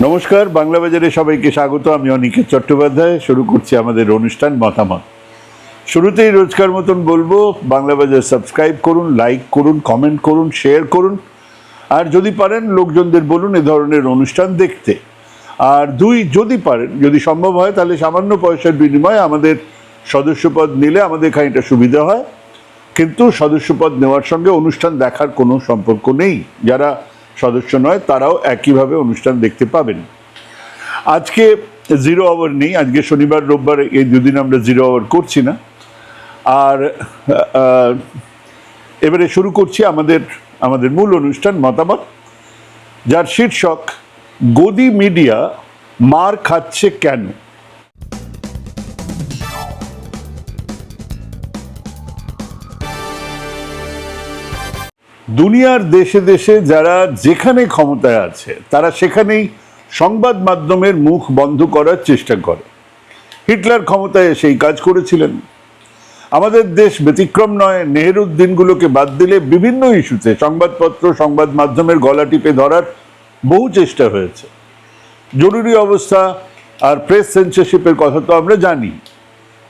নমস্কার, বাংলা বাজারে সবাইকে স্বাগত। আমি অনিকেত চট্টোপাধ্যায়। শুরু করছি আমাদের অনুষ্ঠান মতামত। শুরুতেই রোজকার মতন বলবো, বাংলা বাজার সাবস্ক্রাইব করুন, লাইক করুন, কমেন্ট করুন, শেয়ার করুন, আর যদি পারেন লোকজনদের বলুন এ ধরনের অনুষ্ঠান দেখতে। আর যদি পারেন, যদি সম্ভব হয়, তাহলে সামান্য পয়সার বিনিময়ে আমাদের সদস্যপদ নিলে আমাদের খানিকটা সুবিধা হয়। কিন্তু সদস্যপদ নেওয়ার সঙ্গে অনুষ্ঠান দেখার কোনো সম্পর্ক নেই। যারা সদস্য নয় তারাও একইভাবে অনুষ্ঠান দেখতে পাবেন। আজকে জিরো আওয়ার নেই, আজকে শনিবার রোববার, এই দুদিন আমরা জিরো আওয়ার করছি না। আর এবারে শুরু করছি আমাদের মূল অনুষ্ঠান মতামত, যার শীর্ষক গদি মিডিয়া মার খাচ্ছে কেন। দুনিয়ার দেশে দেশে যারা যেখানে ক্ষমতায় আছে তারা সেখানেই সংবাদ মাধ্যমের মুখ বন্ধ করার চেষ্টা করে। হিটলার ক্ষমতায় সেই কাজ করেছিলেন। আমাদের দেশ ব্যতিক্রম নয়। নেহেরুর দিনগুলোকে বাদ দিলে বিভিন্ন ইস্যুতে সংবাদপত্র, সংবাদ মাধ্যমের গলা টিপে ধরার বহু চেষ্টা হয়েছে। জরুরি অবস্থা আর প্রেস সেন্সরশিপের কথা তো আমরা জানি।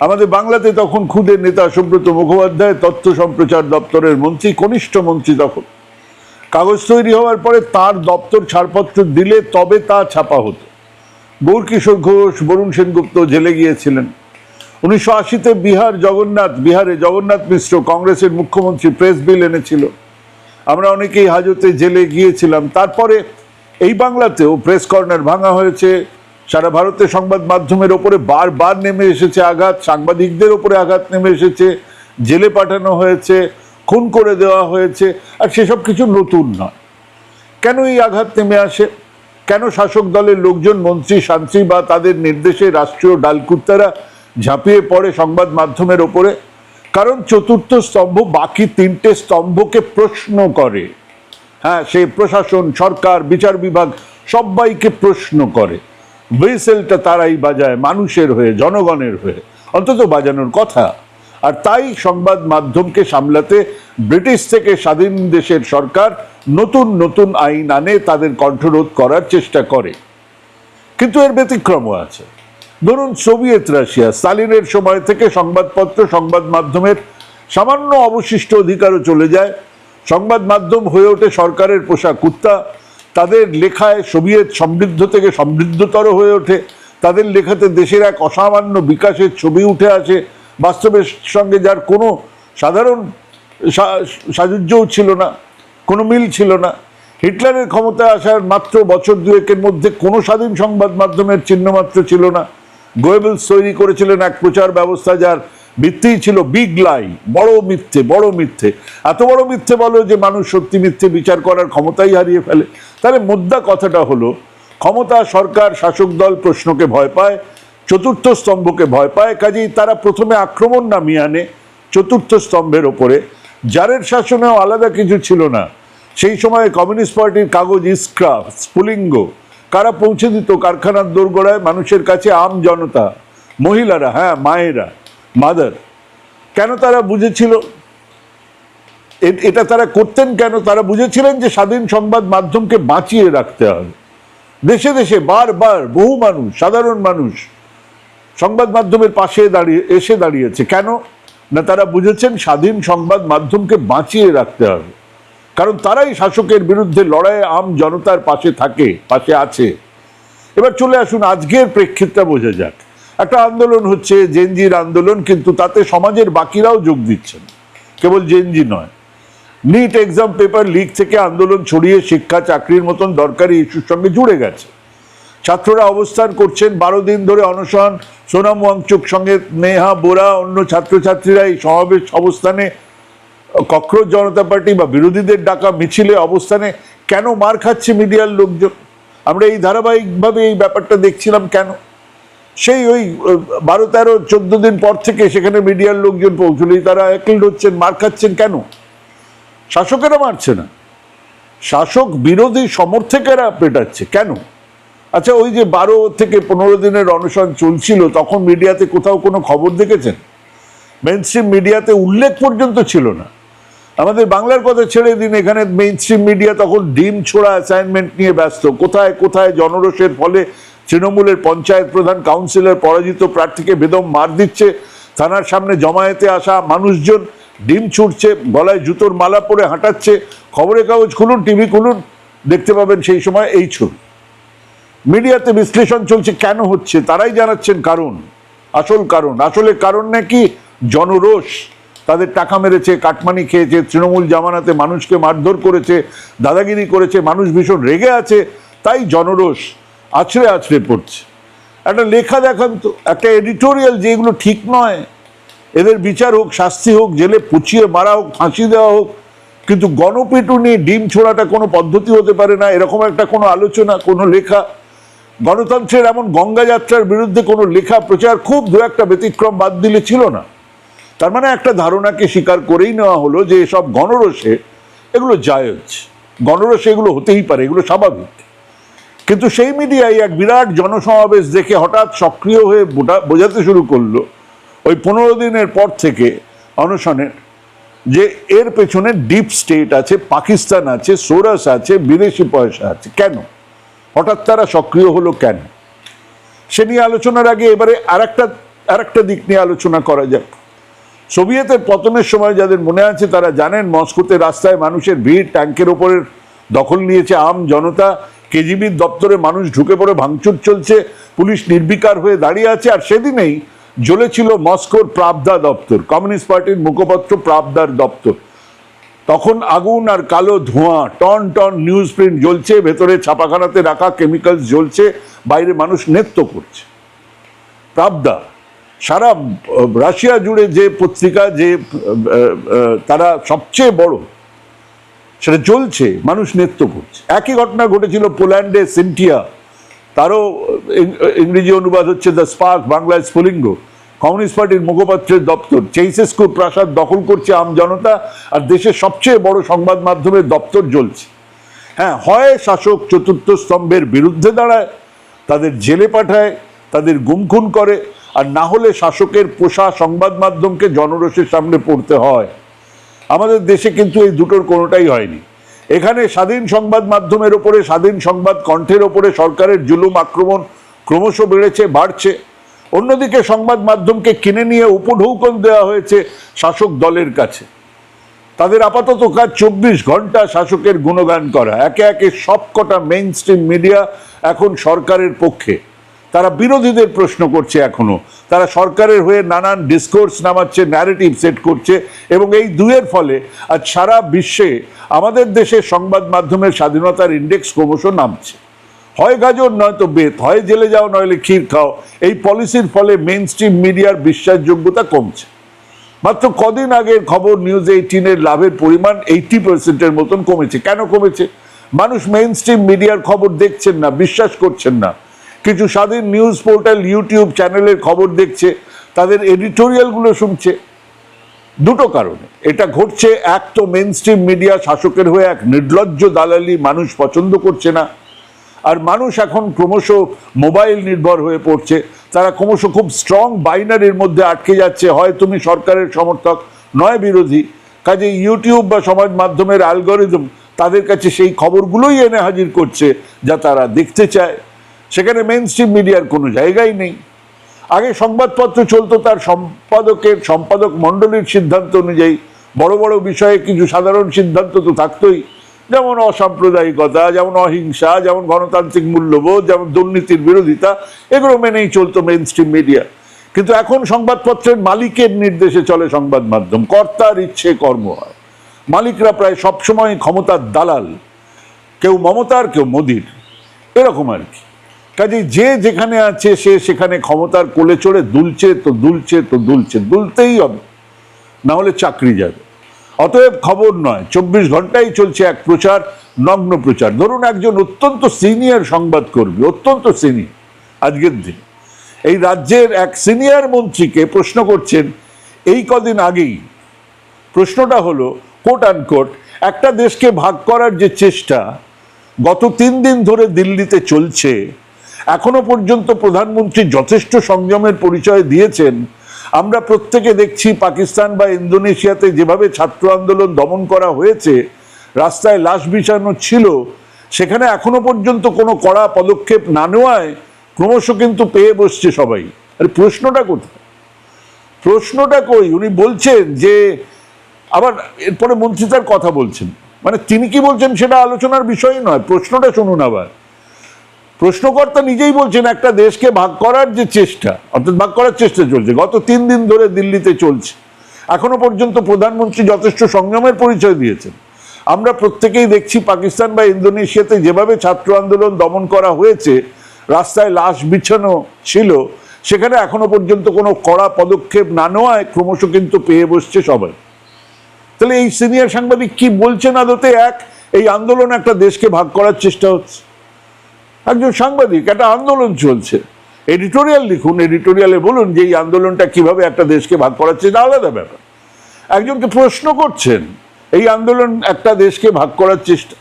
আমাদের বাংলাতে তখন খুদে নেতা সুব্রত মুখোপাধ্যায় তথ্য সম্প্রচার দপ্তরের মন্ত্রী, কনিষ্ঠ মন্ত্রী। তখন কাগজ তৈরি হওয়ার পরে তার দপ্তর ছাড়পত্র দিলে তবে তা ছাপা হতো। গৌরকিশোর ঘোষ, বরুণ সেনগুপ্ত জেলে গিয়েছিলেন। 1980-তে বিহারে জগন্নাথ মিশ্র, কংগ্রেসের মুখ্যমন্ত্রী, প্রেস বিল এনেছিল। আমরা অনেকেই হাজতে জেলে গিয়েছিলাম। তারপরে এই বাংলাতেও প্রেস কর্নার ভাঙা হয়েছে। সারা ভারতে সংবাদ মাধ্যমের ওপরে বারবার নেমে এসেছে আঘাত, সাংবাদিকদের ওপরে আঘাত নেমে এসেছে, জেলে পাঠানো হয়েছে, খুন করে দেওয়া হয়েছে। আর সেসব কিছু নতুন নয়। কেন এই আঘাত নেমে আসে? কেন শাসক দলের লোকজন, মন্ত্রী, শান্ত্রী বা তাদের নির্দেশে রাষ্ট্রীয় ডালকুত্তারা ঝাঁপিয়ে পড়ে সংবাদ মাধ্যমের ওপরে? কারণ চতুর্থ স্তম্ভ বাকি তিনটে স্তম্ভকে প্রশ্ন করে। হ্যাঁ, সে প্রশাসন, সরকার, বিচার বিভাগ সবাইকে প্রশ্ন করে। হুইসেলটা তারাই বাজায়, মানুষের হয়ে, জনগণের হয়ে, অন্তত বাজানোর কথা। আর তাই সংবাদ মাধ্যমকে সামলাতে ব্রিটিশ থেকে স্বাধীন দেশের সরকার নতুন নতুন আইন আনে, তাদের কণ্ঠরোধ করার চেষ্টা করে। কিন্তু এর ব্যতিক্রমও আছে। ধরুন সোভিয়েত রাশিয়া, স্টালিনের সময় থেকে সংবাদপত্র, সংবাদ মাধ্যমের সামান্য অবশিষ্ট অধিকারও চলে যায়। সংবাদ মাধ্যম হয়ে ওঠে সরকারের পোষা কুত্তা। তাদের লেখায় সোভিয়েত সমৃদ্ধ থেকে সমৃদ্ধতর হয়ে ওঠে। তাদের লেখাতে দেশের এক অসামান্য বিকাশের ছবি উঠে আসে, বাস্তবের সঙ্গে যার কোনো সাধারণ সাযুজ্যও ছিল না, কোনো মিল ছিল না। হিটলারের ক্ষমতায় আসার মাত্র বছর দুয়েকের মধ্যে কোনো স্বাধীন সংবাদ মাধ্যমের চিহ্নমাত্র ছিল না। গোয়েবলস তৈরি করেছিলেন এক প্রচার ব্যবস্থা যার ভিত্তিই ছিল বিগ লাই, বড় মিথ্যে, বড় মিথ্যে। এত বড় মিথ্যে বলো যে মানুষ সত্যি মিথ্যে বিচার করার ক্ষমতাই হারিয়ে ফেলে। তাহলে মোদ্দা কথাটা হলো, ক্ষমতা, সরকার, শাসক দল প্রশ্নকে ভয় পায়, চতুর্থ স্তম্ভকে ভয় পায়। কাজেই তারা প্রথমে আক্রমণ নামিয়ে আনে চতুর্থ স্তম্ভের ওপরে, যারের শাসনেও আলাদা কিছু ছিল না। সেই সময় কমিউনিস্ট পার্টির কাগজ ইস্ক্রা, স্ফুলিঙ্গ কারা পৌঁছে দিত কারখানার দোরগোড়ায়? মানুষের কাছে, আম জনতা, মহিলারা, হ্যাঁ মায়েরা, মাদার। কেন তারা বুঝেছিল? এটা তারা করতেন কেন? তারা বুঝেছিলেন যে স্বাধীন সংবাদ মাধ্যমকে বাঁচিয়ে রাখতে হবে। দেশে দেশে বারবার বহু মানুষ, সাধারণ মানুষ সংবাদ মাধ্যমের পাশে এসে দাঁড়িয়েছে। কেন না, তারা বুঝেছেন স্বাধীন সংবাদ মাধ্যমকে বাঁচিয়ে রাখতে হবে। কারণ তারাই শাসকের বিরুদ্ধে লড়াইয়ে আম জনতার পাশে আছে। এবার চলে আসুন আজকের প্রেক্ষিতটা বোঝা যাক। একটা আন্দোলন হচ্ছে, জেনজির আন্দোলন, কিন্তু তাতে সমাজের বাকিরাও যোগ দিচ্ছেন, কেবল জেনজি নয়। নিট এক্সাম পেপার লিক থেকে আন্দোলন ছড়িয়ে শিক্ষা, চাকরির মতন দরকারি ইস্যুর সঙ্গে জুড়ে গেছে। ছাত্ররা অবস্থান করছেন 12 দিন ধরে অনশন। সোনাম ওয়াংচুক সঙ্গে নেহা বোরা, অন্য ছাত্রছাত্রীরা এই সমাবেশ অবস্থানে, ককরোচ জনতা পার্টি বা বিরোধীদের ডাকা মিছিলে অবস্থানে কেন মার খাচ্ছে মিডিয়ার লোকজন? আমরা এই ধারাবাহিকভাবে এই ব্যাপারটা দেখছিলাম। কেন? সেই ওই 12, 13, 14 দিন পর থেকে সেখানে মিডিয়ার লোকজন পৌঁছলেই তারা একলিড হচ্ছেন, মার খাচ্ছেন। কেন? শাসকেরা মারছে না, শাসক বিরোধী সমর্থকেরা পেটাচ্ছে। কেন? আচ্ছা, ওই যে 12 থেকে 15 দিনের অনশন চলছিল, তখন মিডিয়াতে কোথাও কোনো খবর দেখেছেন? মেইনস্ট্রিম মিডিয়াতে উল্লেখ পর্যন্ত ছিল না। আমাদের বাংলার কথা ছেড়ে দিন, এখানে মেইন স্ট্রিম মিডিয়া তখন ডিম ছোড়া অ্যাসাইনমেন্ট নিয়ে ব্যস্ত। কোথায় কোথায় জনরোষের ফলে তৃণমূলের পঞ্চায়েত প্রধান, কাউন্সিলর পরাজিত প্রার্থীকে বেদম মার দিচ্ছে, থানার সামনে জমায়েতে আসা মানুষজন ডিম ছুটছে, গলায় জুতোর মালা পরে হাঁটাচ্ছে। খবরের কাগজ খুলুন, টিভি খুলুন, দেখতে পাবেন সেই সময় এই ছবি। মিডিয়াতে বিশ্লেষণ চলছে কেন হচ্ছে, তারাই জানাচ্ছেন কারণ, আসল কারণ। আসলে কারণ নাকি জনরোষ। তাদের টাকা মেরেছে, কাটমানি খেয়েছে, তৃণমূল জামানাতে মানুষকে মারধর করেছে, দাদাগিরি করেছে, মানুষ ভীষণ রেগে আছে, তাই জনরোষ আছড়ে আছড়ে পড়ছে। একটা লেখা দেখান তো, একটা এডিটোরিয়াল, যেগুলো ঠিক নয় এদের বিচার হোক, শাস্তি হোক, জেলে পুচিয়ে মারা হোক, ফাঁসি দেওয়া হোক, কিন্তু গণপিটুনি, ডিম ছোড়াটা কোনো পদ্ধতি হতে পারে না, এরকম একটা কোনো আলোচনা, কোনো লেখা। গণতন্ত্রের এমন গঙ্গা যাত্রার বিরুদ্ধে কোনো লেখা প্রচার খুব দু একটা ব্যতিক্রম বাদ দিলে ছিল না। তার মানে একটা ধারণাকে স্বীকার করেই নেওয়া হলো যে এসব গণরোষে এগুলো জায়েজ, গণরোষে এগুলো হতেই পারে, এগুলো স্বাভাবিক। কিন্তু সেই মিডিয়ায় এক বিরাট জনসমাবেশ দেখে হঠাৎ সক্রিয় হয়ে বোঝাতে শুরু করলো ওই 15 দিনের পর থেকে অনশনের, যে এর পেছনে ডিপ স্টেট আছে, পাকিস্তান আছে, সোরাস আছে, বিদেশি পয়সা আছে। কেন হঠাৎ তারা সক্রিয় হলো, কেন? সে নিয়ে আলোচনার আগে এবারে আরেকটা দিক নিয়ে আলোচনা করা যাক। সোভিয়েতের পতনের সময় যাদের মনে আছে তারা জানেন, মস্কোতে রাস্তায় মানুষের ভিড়, ট্যাঙ্কের ওপরের দখল নিয়েছে আম জনতা, কেজিবির দপ্তরে মানুষ ঢুকে পড়ে ভাঙচুর চলছে, পুলিশ নির্বিকার হয়ে দাঁড়িয়ে আছে। আর সেদিনেই জ্বলেছিল মস্কোর প্রাবদা দপ্তর, কমিউনিস্ট পার্টির মুখপত্র প্রাবদার দপ্তর। তখন আগুন আর কালো ধোঁয়া, টন টন নিউজ প্রিন্ট জ্বলছে, ভেতরে ছাপাখানাতে রাখা কেমিক্যালস জ্বলছে, বাইরে মানুষ নৃত্য করছে। প্রাবদা সারা রাশিয়া জুড়ে যে পত্রিকা, যে তারা সবচেয়ে বড়, সেটা চলছে, মানুষ নৃত্য করছে। একই ঘটনা ঘটেছিল পোল্যান্ডে, সিনটিয়া, তারও ইংরেজি অনুবাদ হচ্ছে দ্য স্পার্ক, বাংলায় স্ফুলিঙ্গ। কমিউনিস্ট পার্টির মুখপাত্রের দপ্তর, চেইসেস্কুর প্রাসাদ দখল করছে আম জনতা, আর দেশের সবচেয়ে বড় সংবাদ মাধ্যমের দপ্তর জ্বলছে। হ্যাঁ, হয় শাসক চতুর্থ স্তম্ভের বিরুদ্ধে দাঁড়ায়, তাদের জেলে পাঠায়, তাদের গুমখুন করে, আর না হলে শাসকের পোষা সংবাদ মাধ্যমকে জনরোষের সামনে পড়তে হয়। আমাদের দেশে কিন্তু এই দুটোর কোনোটাই হয়নি। এখানে স্বাধীন সংবাদ মাধ্যমের ওপরে, স্বাধীন সংবাদ কণ্ঠের ওপরে সরকারের জুলুম আক্রমণ ক্রমশ বেড়েছে, বাড়ছে। অন্যদিকে সংবাদ মাধ্যমকে কিনে নিয়ে উপঢৌকন দেওয়া হয়েছে শাসক দলের কাছে। তাদের আপাতত কাজ 24 ঘন্টা শাসকের গুণগান করা। একে একে সবকটা মেইন স্ট্রিম মিডিয়া এখন সরকারের পক্ষে, তারা বিরোধীদের প্রশ্ন করছে এখনো, তারা সরকারের হয়ে নানান ডিসকোর্স নামাচ্ছে, ন্যারেটিভ সেট করছে, এবং এই দুয়ের ফলে আজ সারা বিশ্বে আমাদের দেশের সংবাদ মাধ্যমের স্বাধীনতার ইন্ডেক্স ক্রমশ নামছে। হয় গাজর নয়তো বেত, হয় জেলে যাও নইলে ক্ষীর খাও। এই পলিসির ফলে মেইন স্ট্রিম মিডিয়ার বিশ্বাসযোগ্যতা কমছে। মাত্র কদিন আগের খবর, নিউজ 18-এর লাভের পরিমাণ 80%-এর মতন কমেছে। কেন কমেছে? মানুষ মেইন স্ট্রিম মিডিয়ার খবর দেখছেন না, বিশ্বাস করছেন না। কিছু স্বাধীন নিউজ পোর্টাল, ইউটিউব চ্যানেলের খবর দেখছে, তাদের এডিটোরিয়ালগুলো শুনছে। দুটো কারণে এটা ঘটছে। এক তো মেইন স্ট্রিম মিডিয়া শাসকের হয়ে এক নির্লজ্জ দালালি মানুষ পছন্দ করছে না, আর মানুষ এখন ক্রমশ মোবাইল নির্ভর হয়ে পড়ছে। তারা ক্রমশ খুব স্ট্রং বাইনারির মধ্যে আটকে যাচ্ছে, হয় তুমি সরকারের সমর্থক নয় বিরোধী। কাজে ইউটিউব বা সমাজ মাধ্যমের অ্যালগরিদম তাদের কাছে সেই খবরগুলোই এনে হাজির করছে যা তারা দেখতে চায়। সেখানে মেইন স্ট্রিম মিডিয়ার কোনো জায়গাই নেই। আগে সংবাদপত্র চলতো তার সম্পাদক মণ্ডলীর সিদ্ধান্ত অনুযায়ী। বড় বড় বিষয়ে কিছু সাধারণ সিদ্ধান্ত তো থাকতোই, যেমন অসাম্প্রদায়িকতা, যেমন অহিংসা, যেমন গণতান্ত্রিক মূল্যবোধ, যেমন দুর্নীতির বিরোধিতা, এগুলো মেনেই চলতো মেইন স্ট্রিম মিডিয়া। কিন্তু এখন সংবাদপত্রের মালিকের নির্দেশে চলে সংবাদ মাধ্যম, কর্তার ইচ্ছে কর্ম হয়। মালিকরা প্রায় সবসময় ক্ষমতার দালাল, কেউ মমতার, কেউ মোদির, এরকম আর কি। কাজে যে যেখানে আছে সে সেখানে ক্ষমতার কোলে চড়ে দুলছে তো দুলছে তো দুলছে, দুলতেই হবে, না হলে চাকরি যাবে। অতএব খবর নয়, 24 ঘন্টাই চলছে এক প্রচার, নগ্ন প্রচার। ধরুন একজন অত্যন্ত সিনিয়র সংবাদকর্মী, অত্যন্ত সিনিয়র, আজকের দিন এই রাজ্যের এক সিনিয়র মন্ত্রীকে প্রশ্ন করছেন এই কদিন আগেই। প্রশ্নটা হলো, কোট আনকোট, একটা দেশকে ভাগ করার যে চেষ্টা গত 3 দিন ধরে দিল্লিতে চলছে, এখনো পর্যন্ত প্রধানমন্ত্রী যথেষ্ট সংযমের পরিচয় দিয়েছেন, আমরা প্রত্যেকে দেখছি পাকিস্তান বা ইন্দোনেশিয়াতে যেভাবে ছাত্র আন্দোলন দমন করা হয়েছে, রাস্তায় লাশ বিছানো ছিল, সেখানে এখনো পর্যন্ত কোনো কড়া পদক্ষেপ না নেওয়ায় ক্রমশ কিন্তু পেয়ে বসছে সবাই। আরে প্রশ্নটা কোথায়? প্রশ্নটা কই? উনি বলছেন যে, আবার এরপরে মন্ত্রী তার কথা বলছেন, মানে তিনি কি বলছেন সেটা আলোচনার বিষয় নয়, প্রশ্নটা শুনুন। আবার প্রশ্নকর্তা নিজেই বলছেন একটা দেশকে ভাগ করার যে চেষ্টা, অর্থাৎ ভাগ করার চেষ্টা চলছে, গত 3 দিন ধরে দিল্লিতে চলছে। এখনো পর্যন্ত প্রধানমন্ত্রী যথেষ্ট সংযমের পরিচয় দিয়েছেন। আমরা প্রত্যেকেই দেখছি পাকিস্তান বা ইন্দোনেশিয়াতে যেভাবে ছাত্র আন্দোলন দমন করা হয়েছে, রাস্তায় লাশ বিছানো ছিল, সেখানে এখনো পর্যন্ত কোনো কড়া পদক্ষেপ না নেওয়ায় ক্রমশ কিন্তু পেয়ে বসছে সবাই। তাহলে এই সিনিয়র সাংবাদিক কি বলছেন আদতে? এই আন্দোলন একটা দেশকে ভাগ করার চেষ্টা হচ্ছে। একজন সাংবাদিক, একটা আন্দোলন চলছে, এডিটোরিয়াল লিখুন, এডিটোরিয়ালে বলুন যে এই আন্দোলনটা কিভাবে একটা দেশকে ভাগ করার চেষ্টা, আলাদা ব্যাপার। একজনকে প্রশ্ন করছেন এই আন্দোলন একটা দেশকে ভাগ করার চেষ্টা।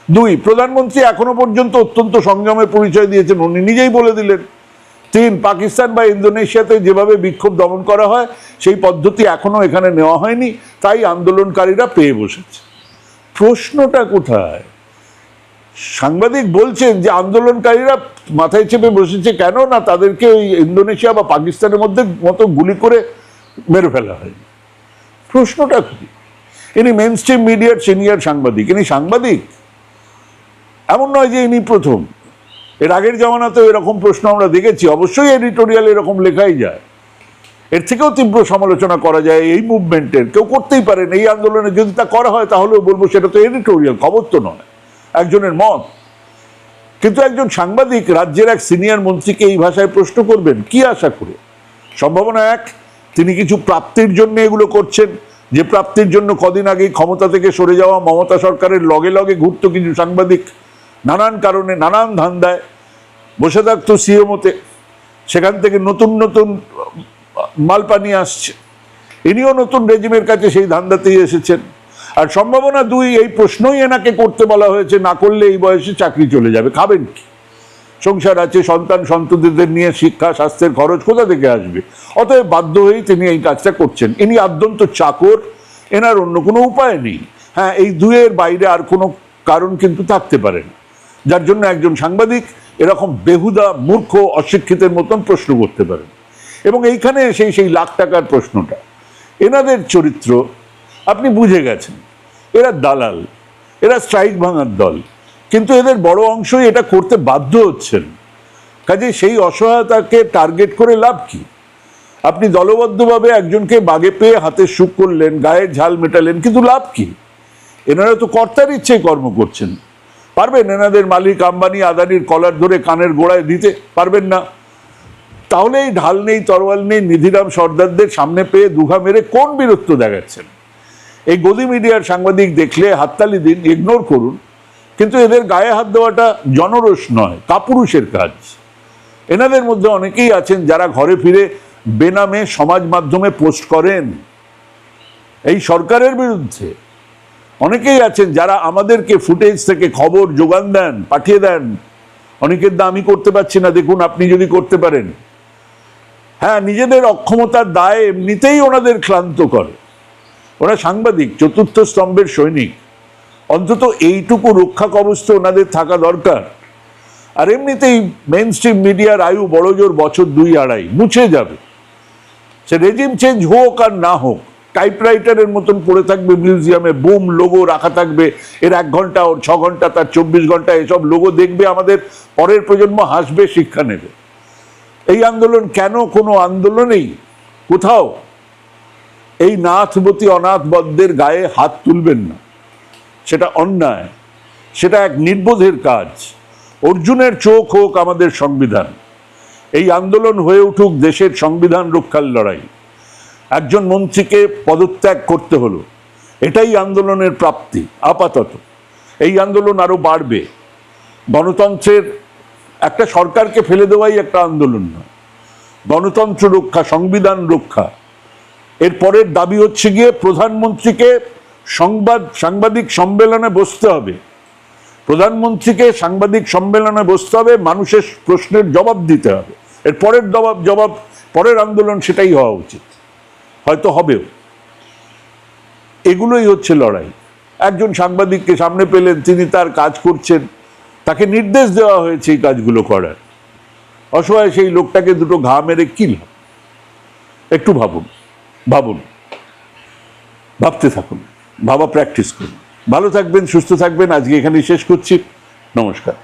2, প্রধানমন্ত্রী এখনো পর্যন্ত অত্যন্ত সংযমের পরিচয় দিয়েছেন, উনি নিজেই বলে দিলেন। 3, পাকিস্তান বা ইন্দোনেশিয়াতে যেভাবে বিক্ষোভ দমন করা হয় সেই পদ্ধতি এখনো এখানে নেওয়া হয়নি, তাই আন্দোলনকারীরা পেয়ে বসেছে। প্রশ্নটা কোথায়? সাংবাদিক বলছেন যে আন্দোলনকারীরা মাথায় চেপে বসেছে কেন না তাদেরকে ওই ইন্দোনেশিয়া বা পাকিস্তানের মতো গুলি করে মেরে ফেলা হয়। প্রশ্নটা কি? ইনি মেইন স্ট্রিম মিডিয়ার সিনিয়র সাংবাদিক, ইনি সাংবাদিক এমন নয় যে ইনি প্রথম। এর আগের জামানাতেও এরকম প্রশ্ন আমরা দেখেছি, অবশ্যই এডিটোরিয়াল এরকম লেখাই যায়। এর থেকেও তীব্র সমালোচনা করা যায় এই মুভমেন্টের, কেউ করতেই পারেন। এই আন্দোলনে যদি তা করা হয় তাহলেও বলবো সেটা তো এডিটোরিয়াল, খবর তো নয়, একজনের মত। কিন্তু একজন সাংবাদিক রাজ্যের এক সিনিয়র মন্ত্রীকে এই ভাষায় প্রশ্ন করবেন কি আশা করে? সম্ভাবনা 1, তিনি কিছু প্রাপ্তির জন্য এগুলো করছেন, যে প্রাপ্তির জন্য কদিন আগেই ক্ষমতা থেকে সরে যাওয়া মমতা সরকারের লগে লগে ঘুরতো কিছু সাংবাদিক, নানান কারণে নানান ধান্দায় বসে থাকতো সিএমওতে, সেখান থেকে নতুন নতুন মালপা নিয়ে আসছে। ইনিও নতুন রেজিমের কাছে সেই ধান্দাতেই এসেছেন। আর সম্ভাবনা 2, এই প্রশ্নই এনাকে করতে বলা হয়েছে, না করলে এই বয়সে চাকরি চলে যাবে, খাবেন কি? সংসার আছে, সন্তান সন্ততিদের নিয়ে শিক্ষা স্বাস্থ্যের খরচ কোথা থেকে আসবে? অতএব বাধ্য হয়েই তিনি এই কাজটা করছেন। ইনি আদ্যন্ত চাকর, এনার অন্য কোনো উপায় নেই। হ্যাঁ, এই 2 এর বাইরে আর কোনো কারণ কিন্তু থাকতে পারে না, যার জন্য একজন সাংবাদিক এরকম বেহুদা মূর্খ অশিক্ষিতের মতন প্রশ্ন করতে পারেন। এবং এইখানে সেই লাখ টাকার প্রশ্নটা, এনাদের চরিত্র আপনি বুঝে গেছেন। এরা দালাল, এরা স্ট্রাইক ভাঙার দল, কিন্তু এদের বড় অংশই এটা করতে বাধ্য হচ্ছেন। কাজে সেই অসহায়তাকে টার্গেট করে লাভ কি? আপনি দলবদ্ধভাবে একজনকে বাগে পেয়ে হাতে সুখ করলেন, গায়ের ঝাল মেটালেন, কিন্তু লাভ কি? এনারা তো কর্তার ইচ্ছে কর্ম করছেন। পারবেন এনাদের মালিক আম্বানি আদানির কলার ধরে কানের গোড়ায় দিতে? পারবেন না। তাহলে এই ঢাল নেই তরোয়াল নেই নিধিরাম সর্দারদের সামনে পেয়ে দুঘা মেরে কোন বীরত্ব দেখাচ্ছেন? এই গদি মিডিয়ার সাংবাদিক দেখলে হাততালি দিন, ইগনোর করুন, কিন্তু এদের গায়ে হাত দেওয়াটা জনরোষ নয়, কাপুরুষের কাজ। এনাদের মধ্যে অনেকেই আছেন যারা ঘরে ফিরে বেনামে সমাজ মাধ্যমে পোস্ট করেন এই সরকারের বিরুদ্ধে। অনেকেই আছেন যারা আমাদেরকে ফুটেজ থেকে খবর যোগান দেন, পাঠিয়ে দেন। অনেকের দা আমি করতে পারছি না, দেখুন আপনি যদি করতে পারেন। হ্যাঁ, নিজেদের অক্ষমতার দায় এমনিতেই ওনাদের ক্লান্ত করে। ওরা সাংবাদিক, চতুর্থ স্তম্ভের সৈনিক, অন্তত এইটুকু রক্ষা কবচ তো ওনাদের থাকা দরকার। আর এমনিতেই মেইন স্ট্রিম মিডিয়ার আয়ু বড়জোর বছর 2-2.5, মুছে যাবে। সে রেজিম চেঞ্জ হোক আর না হোক, টাইপরাইটারের মতন পড়ে থাকবে মিউজিয়ামে, বুম লোগো রাখা থাকবে। এর 1 ঘন্টা, ওর 6 ঘন্টা, তার 24 ঘন্টা এসব লোগো দেখবে, আমাদের পরের প্রজন্ম হাসবে, শিক্ষা নেবে। এই আন্দোলন কেন কোনো আন্দোলনেই কোথাও এই নাথবতী অনাথ বদ্ধের গায়ে হাত তুলবেন না, সেটা অন্যায়, সেটা এক নির্বোধের কাজ। অর্জুনের চোখ হোক আমাদের সংবিধান। এই আন্দোলন হয়ে উঠুক দেশের সংবিধান রক্ষার লড়াই। একজন মন্ত্রীকে পদত্যাগ করতে হলো, এটাই আন্দোলনের প্রাপ্তি আপাতত। এই আন্দোলন আরো বাড়বে। গণতন্ত্রের একটা সরকারকে ফেলে দেওয়াই একটা আন্দোলন নয়, গণতন্ত্র রক্ষা, সংবিধান রক্ষা। এর পরের দাবি হচ্ছে গিয়ে প্রধানমন্ত্রীকে সাংবাদিক সম্মেলনে বসতে হবে। প্রধানমন্ত্রীকে সাংবাদিক সম্মেলনে বসতে হবে, মানুষের প্রশ্নের জবাব দিতে হবে। এর পরের জবাব পরের আন্দোলন সেটাই হওয়া উচিত, হয়তো হবেও। এগুলোই হচ্ছে লড়াই। একজন সাংবাদিককে সামনে পেলেন, তিনি তার কাজ করছেন, তাকে নির্দেশ দেওয়া হয়েছে এই কাজগুলো করার। অসহায় সেই লোকটাকে দুটো ঘা মেরে কি লাভ? একটু ভাবুন, ভাবুন, ভাবতে থাকুন, ভাবা প্র্যাকটিস করুন। ভালো থাকবেন, সুস্থ থাকবেন। আজকে এখানেই শেষ করছি। নমস্কার।